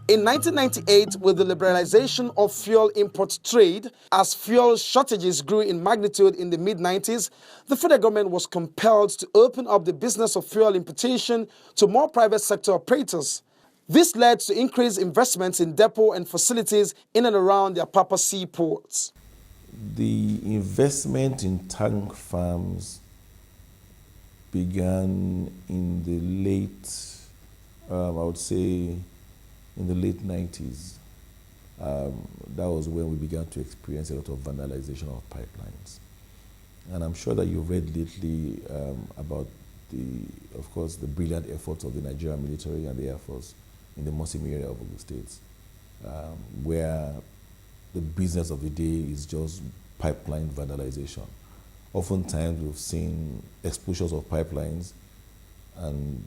In 1998, with the liberalization of fuel import trade, as fuel shortages grew in magnitude in the mid-90s, the federal government was compelled to open up the business of fuel importation to more private sector operators. This led to increased investments in depot and facilities in and around the Apapa seaports. The investment in tank farms began in the late, I would say, in the late 90s. That was when we began to experience a lot of vandalization of pipelines. And I'm sure that you've read lately about of course, the brilliant efforts of the Nigerian military and the Air Force in the Mosim area of Ogun State, where the business of the day is just pipeline vandalization. Oftentimes we've seen explosions of pipelines and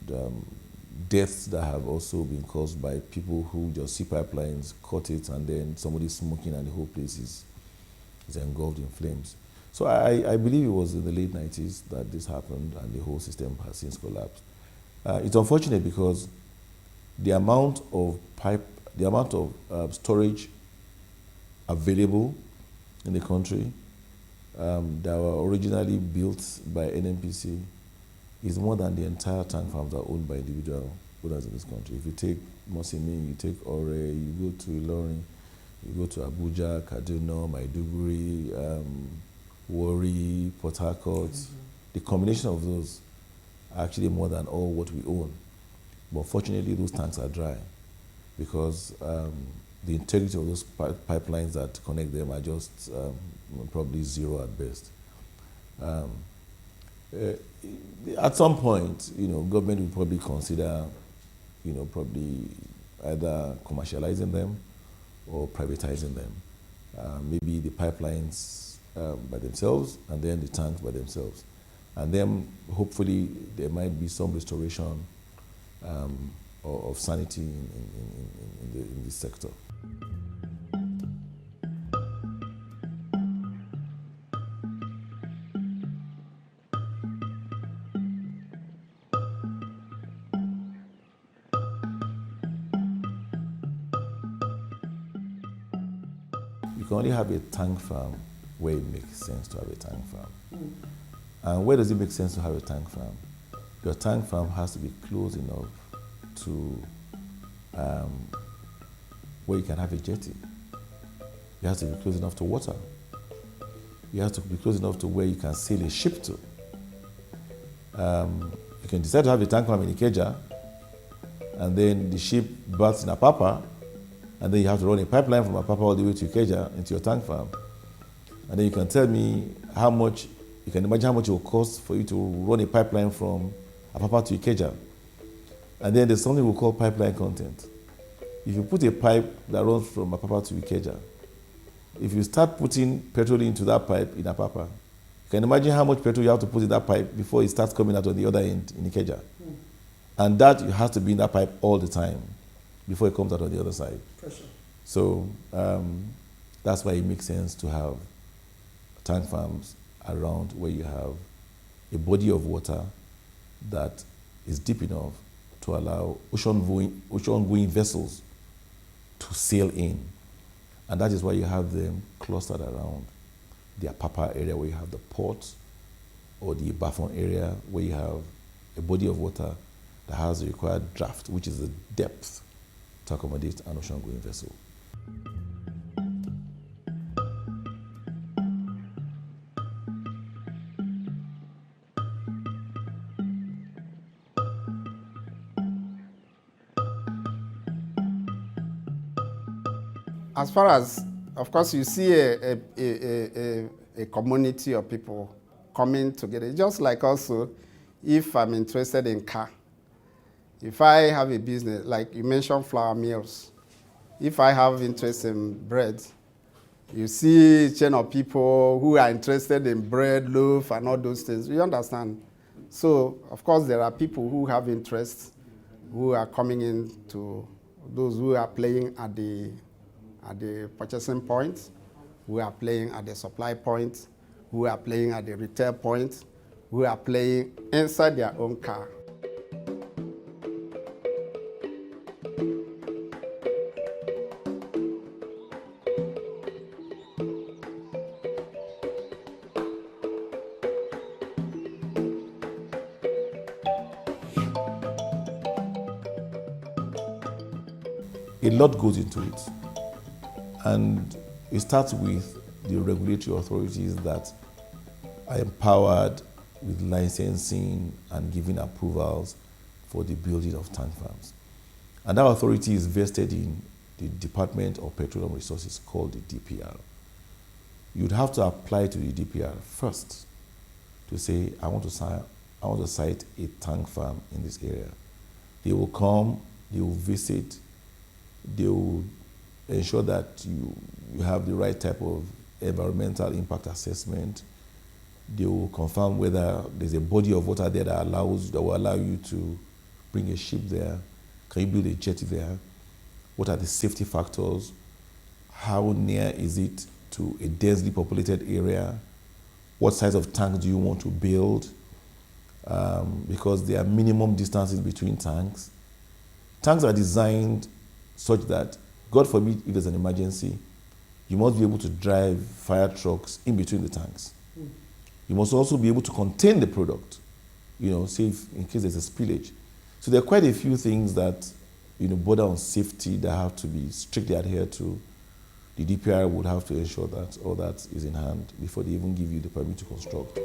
deaths that have also been caused by people who just see pipelines, cut it, and then somebody's smoking and the whole place is engulfed in flames. So I believe it was in the late 90s that this happened and the whole system has since collapsed. It's unfortunate because the amount of storage available in the country that were originally built by NNPC is more than the entire tank farms that are owned by individual owners in this country. If you take Mosimi, you take Ore, you go to Ilorin, you go to Abuja, Kaduna, Maiduguri, Warri, Port Harcourt, the combination of those are actually more than all what we own. But fortunately, those tanks are dry because the integrity of those pipelines that connect them are just probably zero at best. At some point, government will probably consider, probably either commercializing them or privatizing them. Maybe the pipelines by themselves and then the tanks by themselves. And then hopefully there might be some restoration of sanity in this sector. You can only have a tank farm where it makes sense to have a tank farm. And where does it make sense to have a tank farm? Your tank farm has to be close enough to where you can have a jetty. It has to be close enough to water. You have to be close enough to where you can sail a ship to. You can decide to have a tank farm in Ikeja, and then the ship berths in Apapa, and then you have to run a pipeline from Apapa all the way to Ikeja into your tank farm. And then you can tell me how much, you can imagine how much it will cost for you to run a pipeline from Apapa to Ikeja. And then there's something we call pipeline content. If you put a pipe that runs from Apapa to Ikeja, if you start putting petrol into that pipe in Apapa, you can imagine how much petrol you have to put in that pipe before it starts coming out on the other end in Ikeja. And that has to be in that pipe all the time before it comes out on the other side. Pressure. So that's why it makes sense to have tank farms around where you have a body of water that is deep enough to allow ocean-going vessels to sail in. And that is why you have them clustered around the Apapa area where you have the port, or the Bafon area where you have a body of water that has the required draft, which is the depth to accommodate an ocean-going vessel. As far as, of course, you see a community of people coming together, just like also, if I'm interested in car, if I have a business, like you mentioned flour mills, if I have interest in bread, you see a chain of people who are interested in bread, loaf, and all those things. You understand? So, of course, there are people who have interests, who are coming in to those who are playing at the purchasing point, who are playing at the supply point, who are playing at the retail point, who are playing inside their own car. A lot goes into it. And it starts with the regulatory authorities that are empowered with licensing and giving approvals for the building of tank farms. And that authority is vested in the Department of Petroleum Resources, called the DPR. You'd have to apply to the DPR first to say, I want to site a tank farm in this area. They will come, they will visit, they will ensure that you have the right type of environmental impact assessment. They will confirm whether there's a body of water there that will allow you to bring a ship there. Can you build a jetty there? What are the safety factors? How near is it to a densely populated area? What size of tank do you want to build? Because there are minimum distances between tanks. Tanks are designed such that, God forbid, if there's an emergency, you must be able to drive fire trucks in between the tanks. You must also be able to contain the product, say in case there's a spillage. So there are quite a few things that, border on safety that have to be strictly adhered to. The DPR would have to ensure that all that is in hand before they even give you the permit to construct.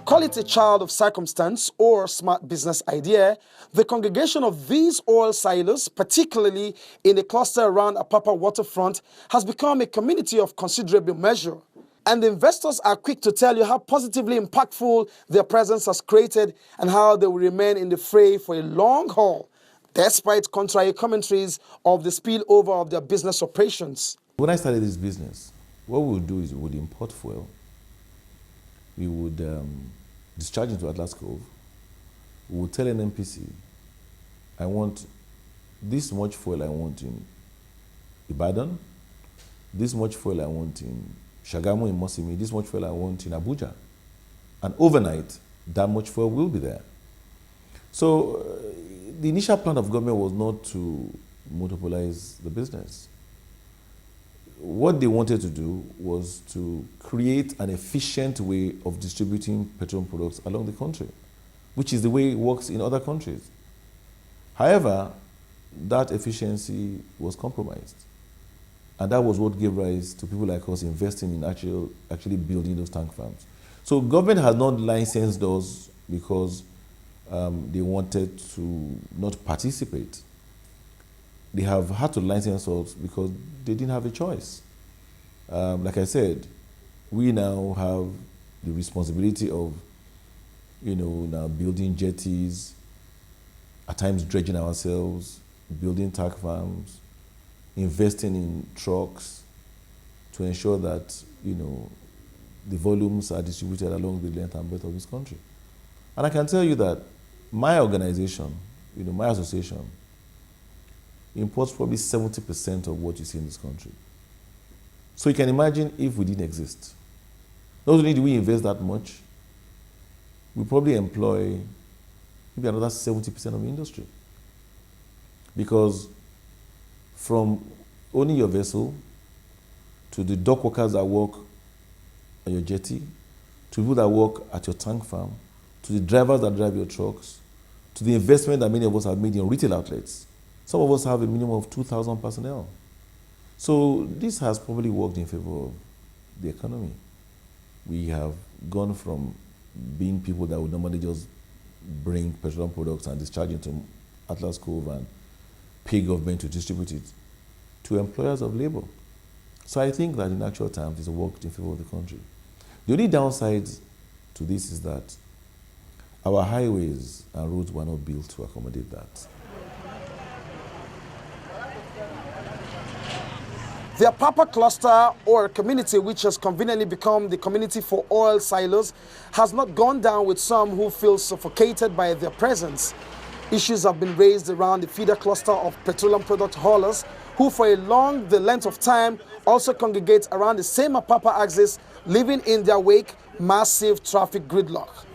Call it a child of circumstance or smart business idea, the congregation of these oil silos, particularly in the cluster around Apapa waterfront, has become a community of considerable measure. And the investors are quick to tell you how positively impactful their presence has created and how they will remain in the fray for a long haul, despite contrary commentaries of the spillover of their business operations. When I started this business, what we would do is we would import fuel. We would discharge into Atlas Cove. We would tell NNPC, I want this much fuel I want in Ibadan, this much fuel I want in Shagamu in Mosimi, this much fuel I want in Abuja. And overnight, that much fuel will be there. So the initial plan of government was not to monopolize the business. What they wanted to do was to create an efficient way of distributing petroleum products along the country, which is the way it works in other countries. However, that efficiency was compromised. And that was what gave rise to people like us investing in actually building those tank farms. So government has not licensed us because they wanted to not participate. They have had to license us because they didn't have a choice. Like I said, we now have the responsibility of, now building jetties, at times dredging ourselves, building tank farms, investing in trucks to ensure that, the volumes are distributed along the length and breadth of this country. And I can tell you that my organization, my association, imports probably 70% of what you see in this country. So you can imagine if we didn't exist. Not only do we invest that much, we probably employ maybe another 70% of the industry. Because from owning your vessel, to the dock workers that work on your jetty, to people that work at your tank farm, to the drivers that drive your trucks, to the investment that many of us have made in retail outlets. Some of us have a minimum of 2,000 personnel. So this has probably worked in favor of the economy. We have gone from being people that would normally just bring petroleum products and discharge into Atlas Cove and pay government to distribute it, to employers of labor. So I think that in actual terms, it's worked in favor of the country. The only downside to this is that our highways and roads were not built to accommodate that. The Apapa cluster, or community which has conveniently become the community for oil silos, has not gone down with some who feel suffocated by their presence. Issues have been raised around the feeder cluster of petroleum product haulers who for the length of time also congregate around the same Apapa axis, leaving in their wake massive traffic gridlock.